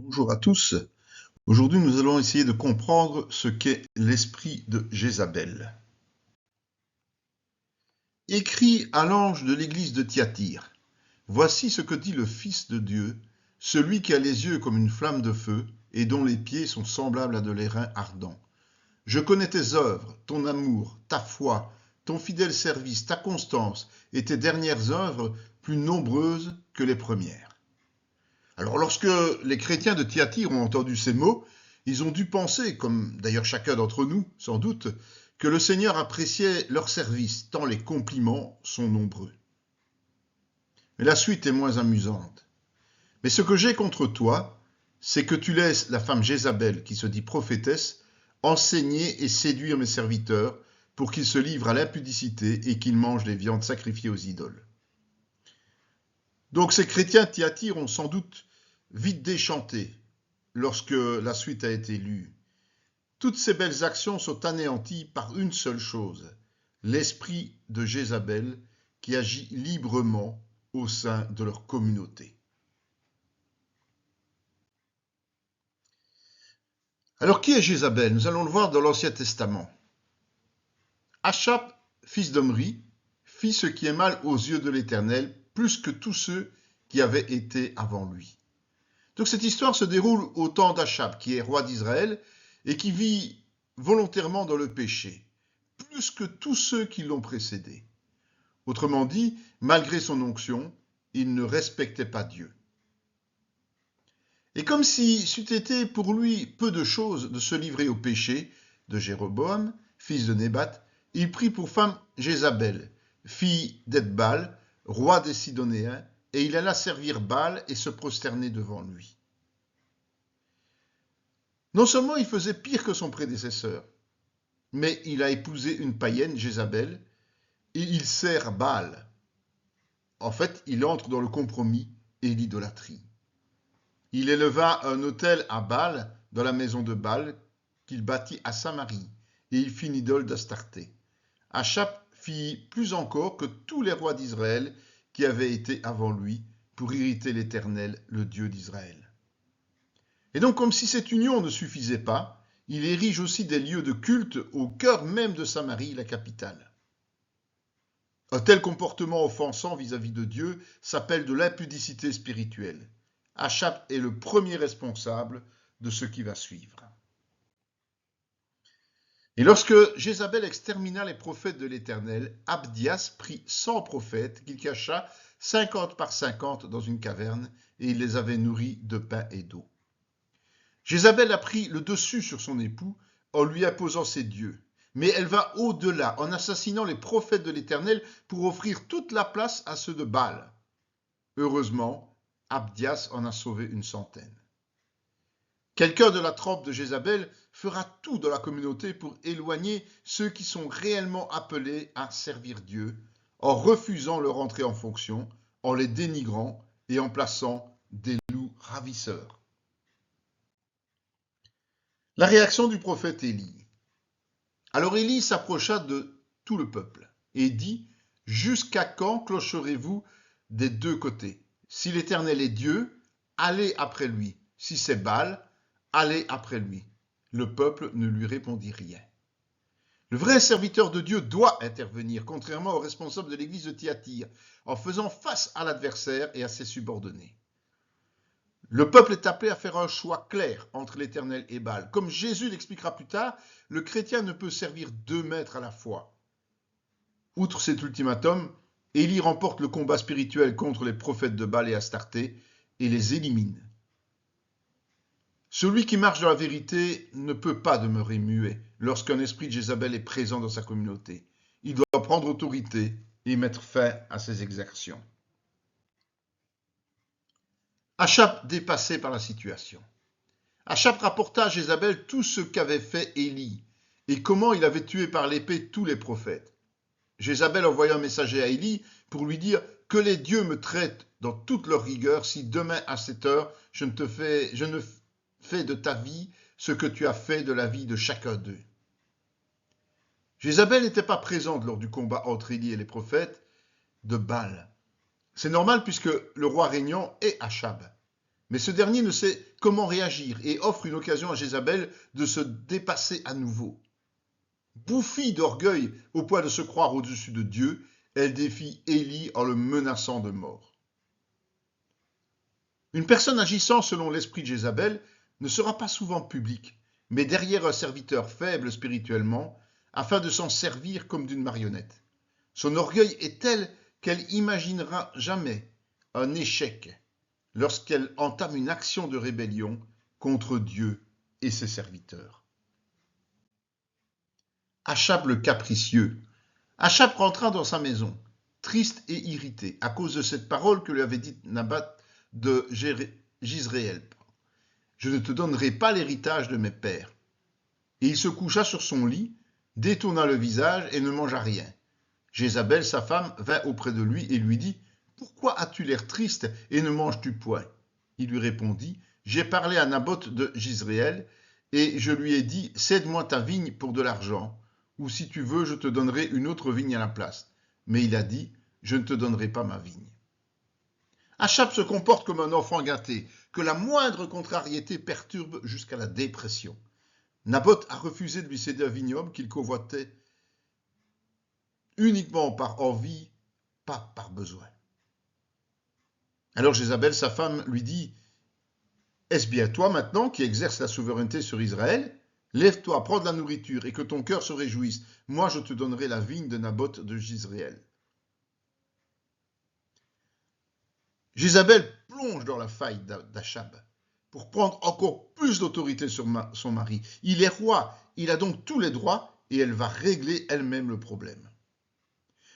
Bonjour à tous. Aujourd'hui, nous allons essayer de comprendre ce qu'est l'esprit de Jézabel. Écrit à l'ange de l'église de Thyatire. Voici ce que dit le Fils de Dieu, celui qui a les yeux comme une flamme de feu et dont les pieds sont semblables à de l'airain ardent. Je connais tes œuvres, ton amour, ta foi, ton fidèle service, ta constance et tes dernières œuvres plus nombreuses que les premières. Alors lorsque les chrétiens de Thyatire ont entendu ces mots, ils ont dû penser, comme d'ailleurs chacun d'entre nous sans doute, que le Seigneur appréciait leur service, tant les compliments sont nombreux. Mais la suite est moins amusante. Mais ce que j'ai contre toi, c'est que tu laisses la femme Jézabel, qui se dit prophétesse, enseigner et séduire mes serviteurs pour qu'ils se livrent à l'impudicité et qu'ils mangent des viandes sacrifiées aux idoles. Donc ces chrétiens de Thyatire ont sans doute vite déchanté lorsque la suite a été lue. Toutes ces belles actions sont anéanties par une seule chose, l'esprit de Jézabel qui agit librement au sein de leur communauté. Alors qui est Jézabel? Nous allons le voir dans l'Ancien Testament. Achab, fils d'Omri, fit ce qui est mal aux yeux de l'Éternel, plus que tous ceux qui avaient été avant lui. Donc cette histoire se déroule au temps d'Achab, qui est roi d'Israël et qui vit volontairement dans le péché, plus que tous ceux qui l'ont précédé. Autrement dit, malgré son onction, il ne respectait pas Dieu. Et comme si c'eût été pour lui peu de chose de se livrer au péché de Jéroboam, fils de Nébat, il prit pour femme Jézabel, fille d'Edbal, roi des Sidónéens, et il alla servir Baal et se prosterner devant lui. Non seulement il faisait pire que son prédécesseur, mais il a épousé une païenne, Jézabel, et il sert Baal. En fait, il entre dans le compromis et l'idolâtrie. Il éleva un autel à Baal dans la maison de Baal qu'il bâtit à Samarie, et il fit une idole d'Astarté. Achab fit plus encore que tous les rois d'Israël qui avaient été avant lui pour irriter l'Éternel, le Dieu d'Israël. Et donc, comme si cette union ne suffisait pas, il érige aussi des lieux de culte au cœur même de Samarie, la capitale. Un tel comportement offensant vis-à-vis de Dieu s'appelle de l'impudicité spirituelle. Achab est le premier responsable de ce qui va suivre. Et lorsque Jézabel extermina les prophètes de l'Éternel, Abdias prit 100 prophètes qu'il cacha 50 par 50 dans une caverne, et il les avait nourris de pain et d'eau. Jézabel a pris le dessus sur son époux en lui imposant ses dieux, mais elle va au-delà en assassinant les prophètes de l'Éternel pour offrir toute la place à ceux de Baal. Heureusement, Abdias en a sauvé une centaine. Quelqu'un de la trempe de Jézabel fera tout dans la communauté pour éloigner ceux qui sont réellement appelés à servir Dieu, en refusant leur entrée en fonction, en les dénigrant et en plaçant des loups ravisseurs. La réaction du prophète Élie. Alors Élie s'approcha de tout le peuple et dit, « Jusqu'à quand clocherez-vous des deux côtés? Si l'Éternel est Dieu, allez après lui. Si c'est Baal, allez après lui. » Le peuple ne lui répondit rien. Le vrai serviteur de Dieu doit intervenir, contrairement aux responsables de l'église de Thyatire, en faisant face à l'adversaire et à ses subordonnés. Le peuple est appelé à faire un choix clair entre l'Éternel et Baal. Comme Jésus l'expliquera plus tard, le chrétien ne peut servir deux maîtres à la fois. Outre cet ultimatum, Élie remporte le combat spirituel contre les prophètes de Baal et Astarté et les élimine. Celui qui marche dans la vérité ne peut pas demeurer muet lorsqu'un esprit de Jézabel est présent dans sa communauté. Il doit prendre autorité et mettre fin à ses exactions. Achab dépassé par la situation. Achab rapporta à Jézabel tout ce qu'avait fait Élie et comment il avait tué par l'épée tous les prophètes. Jézabel envoya un messager à Élie pour lui dire « Que les dieux me traitent dans toute leur rigueur si demain à cette heure je ne fais de ta vie ce que tu as fait de la vie de chacun d'eux. » Jézabel n'était pas présente lors du combat entre Élie et les prophètes de Baal. C'est normal puisque le roi régnant est Achab. Mais ce dernier ne sait comment réagir et offre une occasion à Jézabel de se dépasser à nouveau. Bouffie d'orgueil au point de se croire au-dessus de Dieu, elle défie Élie en le menaçant de mort. Une personne agissant selon l'esprit de Jézabel ne sera pas souvent publique, mais derrière un serviteur faible spirituellement, afin de s'en servir comme d'une marionnette. Son orgueil est tel qu'elle imaginera jamais un échec lorsqu'elle entame une action de rébellion contre Dieu et ses serviteurs. Achab le capricieux. Achab rentra dans sa maison, triste et irrité, à cause de cette parole que lui avait dite Naboth de Jizréel. Je ne te donnerai pas l'héritage de mes pères. Et il se coucha sur son lit, détourna le visage et ne mangea rien. Jézabel, sa femme, vint auprès de lui et lui dit « Pourquoi as-tu l'air triste et ne manges-tu point » Il lui répondit « J'ai parlé à Naboth de Jizréel et je lui ai dit « Cède-moi ta vigne pour de l'argent, ou si tu veux, je te donnerai une autre vigne à la place. » Mais il a dit « Je ne te donnerai pas ma vigne. » Achab se comporte comme un enfant gâté, que la moindre contrariété perturbe jusqu'à la dépression. Naboth a refusé de lui céder un vignoble qu'il convoitait uniquement par envie, pas par besoin. Alors Jézabel, sa femme, lui dit « Est-ce bien toi maintenant qui exerces la souveraineté sur Israël ? Lève-toi, prends de la nourriture et que ton cœur se réjouisse. Moi, je te donnerai la vigne de Naboth de Jizréel. » Jézabel plonge dans la faille d'Achab pour prendre encore plus d'autorité sur son mari. Il est roi, il a donc tous les droits et elle va régler elle-même le problème.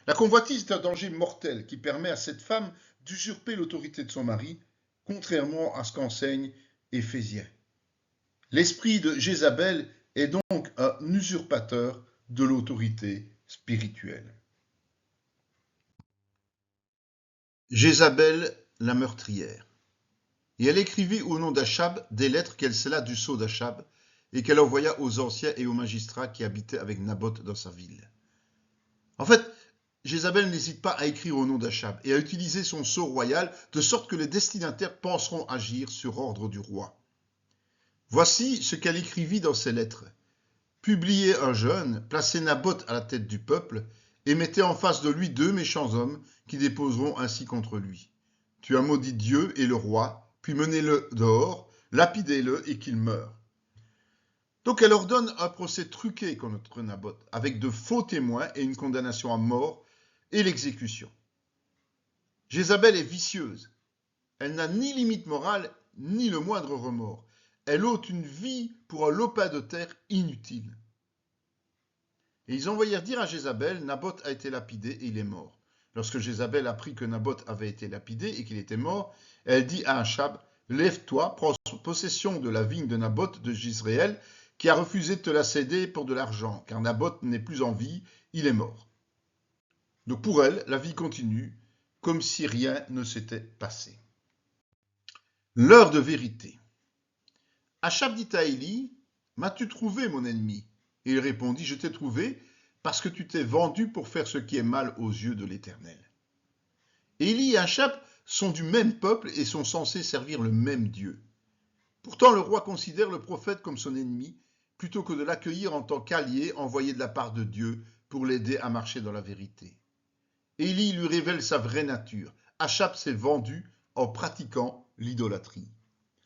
La convoitise est un danger mortel qui permet à cette femme d'usurper l'autorité de son mari, contrairement à ce qu'enseigne Éphésien. L'esprit de Jézabel est donc un usurpateur de l'autorité spirituelle. Jézabel, la meurtrière. Et elle écrivit au nom d'Achab des lettres qu'elle scella du sceau d'Achab et qu'elle envoya aux anciens et aux magistrats qui habitaient avec Naboth dans sa ville. En fait, Jézabel n'hésite pas à écrire au nom d'Achab et à utiliser son sceau royal de sorte que les destinataires penseront agir sur ordre du roi. Voici ce qu'elle écrivit dans ses lettres. Publiez un jeune, placez Naboth à la tête du peuple et mettez en face de lui 2 méchants hommes qui déposeront ainsi contre lui. Tu as maudit Dieu et le roi, puis menez-le dehors, lapidez-le et qu'il meure. Donc elle ordonne un procès truqué contre Naboth, avec de faux témoins et une condamnation à mort et l'exécution. Jézabel est vicieuse. Elle n'a ni limite morale, ni le moindre remords. Elle ôte une vie pour un lopin de terre inutile. Et ils envoyèrent dire à Jézabel, Naboth a été lapidé et il est mort. Lorsque Jézabel apprit que Naboth avait été lapidé et qu'il était mort, elle dit à Achab, lève-toi, prends possession de la vigne de Naboth de Jizréel, qui a refusé de te la céder pour de l'argent, car Naboth n'est plus en vie, il est mort. Donc pour elle, la vie continue, comme si rien ne s'était passé. L'heure de vérité. Achab dit à Élie, m'as-tu trouvé, mon ennemi ? Et il répondit, je t'ai trouvé parce que tu t'es vendu pour faire ce qui est mal aux yeux de l'Éternel. Élie et Achab sont du même peuple et sont censés servir le même Dieu. Pourtant, le roi considère le prophète comme son ennemi, plutôt que de l'accueillir en tant qu'allié envoyé de la part de Dieu pour l'aider à marcher dans la vérité. Élie lui révèle sa vraie nature. Achab s'est vendu en pratiquant l'idolâtrie.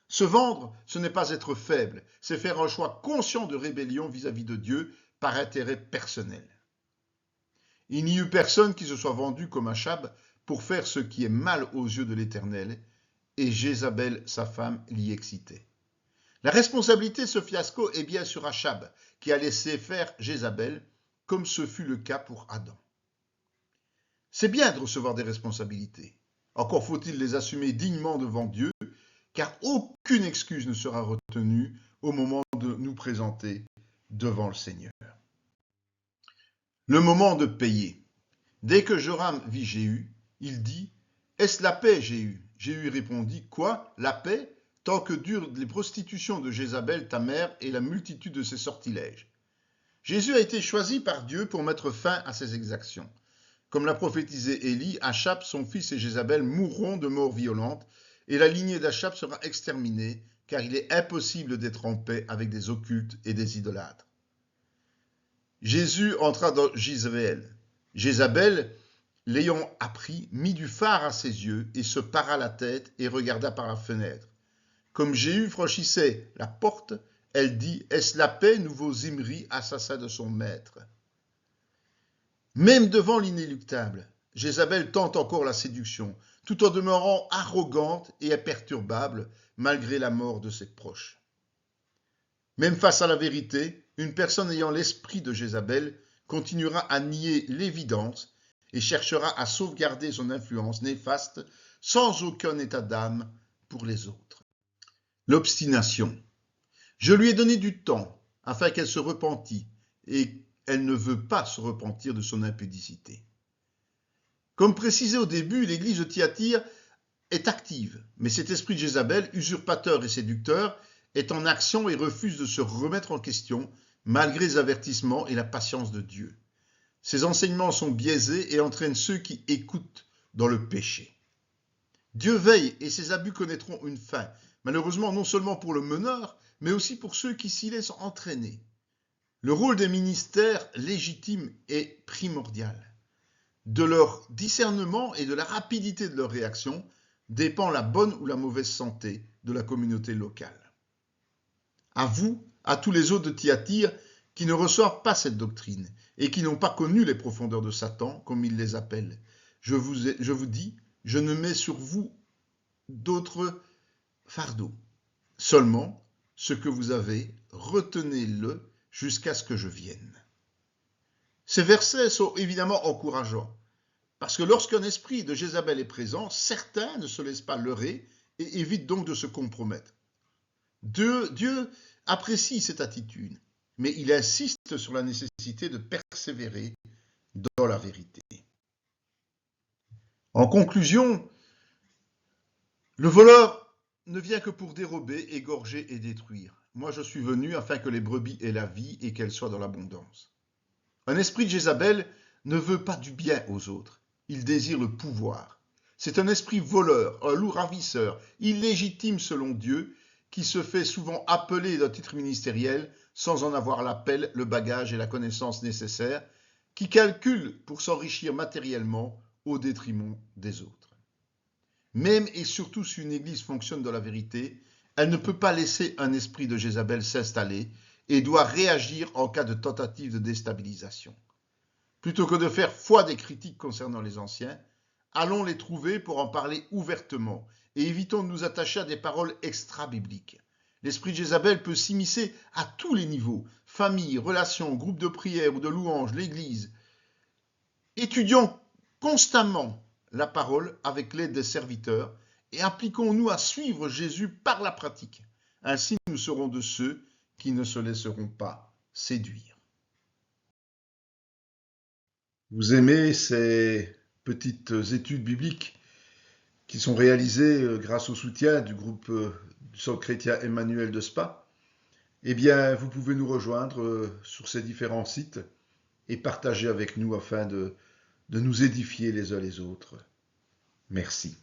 Se vendre, ce n'est pas être faible, c'est faire un choix conscient de rébellion vis-à-vis de Dieu par intérêt personnel. Il n'y eut personne qui se soit vendu comme Achab pour faire ce qui est mal aux yeux de l'Éternel, et Jézabel, sa femme, l'y excitait. La responsabilité de ce fiasco est bien sur Achab, qui a laissé faire Jézabel, comme ce fut le cas pour Adam. C'est bien de recevoir des responsabilités. Encore faut-il les assumer dignement devant Dieu, car aucune excuse ne sera retenue au moment de nous présenter devant le Seigneur. Le moment de payer. Dès que Joram vit Jéhu, il dit « Est-ce la paix, Jéhu ?» Jéhu répondit « Quoi, la paix ? Tant que durent les prostitutions de Jézabel, ta mère, et la multitude de ses sortilèges. » Jésus a été choisi par Dieu pour mettre fin à ces exactions. Comme l'a prophétisé Élie, Achab, son fils et Jézabel mourront de mort violente, et la lignée d'Achab sera exterminée, car il est impossible d'être en paix avec des occultes et des idolâtres. Jésus entra dans Jezréel. Jézabel, l'ayant appris, mit du phare à ses yeux et se para la tête et regarda par la fenêtre. Comme Jéhu franchissait la porte, elle dit « Est-ce la paix, nouveau Zimri, assassin de son maître ?» Même devant l'inéluctable, Jézabel tente encore la séduction, tout en demeurant arrogante et imperturbable malgré la mort de ses proches. Même face à la vérité, une personne ayant l'esprit de Jézabel continuera à nier l'évidence et cherchera à sauvegarder son influence néfaste sans aucun état d'âme pour les autres. L'obstination. Je lui ai donné du temps afin qu'elle se repentît et elle ne veut pas se repentir de son impudicité. Comme précisé au début, l'église de Thyatire est active, mais cet esprit de Jézabel, usurpateur et séducteur, est en action et refuse de se remettre en question malgré les avertissements et la patience de Dieu. Ses enseignements sont biaisés et entraînent ceux qui écoutent dans le péché. Dieu veille et ses abus connaîtront une fin, malheureusement non seulement pour le meneur, mais aussi pour ceux qui s'y laissent entraîner. Le rôle des ministères légitimes est primordial. De leur discernement et de la rapidité de leur réaction dépend la bonne ou la mauvaise santé de la communauté locale. À vous, à tous les autres de Thyatire qui ne reçoivent pas cette doctrine et qui n'ont pas connu les profondeurs de Satan, comme il les appelle, je vous dis, je ne mets sur vous d'autres fardeaux. Seulement, ce que vous avez, retenez-le jusqu'à ce que je vienne. Ces versets sont évidemment encourageants, parce que lorsqu'un esprit de Jézabel est présent, certains ne se laissent pas leurrer et évitent donc de se compromettre. Dieu apprécie cette attitude, mais il insiste sur la nécessité de persévérer dans la vérité. En conclusion, le voleur ne vient que pour dérober, égorger et détruire. Moi, je suis venu afin que les brebis aient la vie et qu'elles soient dans l'abondance. Un esprit de Jézabel ne veut pas du bien aux autres. Il désire le pouvoir. C'est un esprit voleur, un loup ravisseur, illégitime selon Dieu, qui se fait souvent appeler d'un titre ministériel sans en avoir l'appel, le bagage et la connaissance nécessaires, qui calcule pour s'enrichir matériellement au détriment des autres. Même et surtout si une église fonctionne dans la vérité, elle ne peut pas laisser un esprit de Jézabel s'installer et doit réagir en cas de tentative de déstabilisation. Plutôt que de faire foi des critiques concernant les anciens, allons les trouver pour en parler ouvertement et évitons de nous attacher à des paroles extra-bibliques. L'esprit de Jézabel peut s'immiscer à tous les niveaux, famille, relations, groupes de prière ou de louange, l'église. Étudions constamment la parole avec l'aide des serviteurs et appliquons-nous à suivre Jésus par la pratique. Ainsi, nous serons de ceux qui ne se laisseront pas séduire. Vous aimez ces petites études bibliques qui sont réalisées grâce au soutien du groupe du Centre chrétien Emmanuel de Spa? Eh bien, vous pouvez nous rejoindre sur ces différents sites et partager avec nous afin de nous édifier les uns les autres. Merci.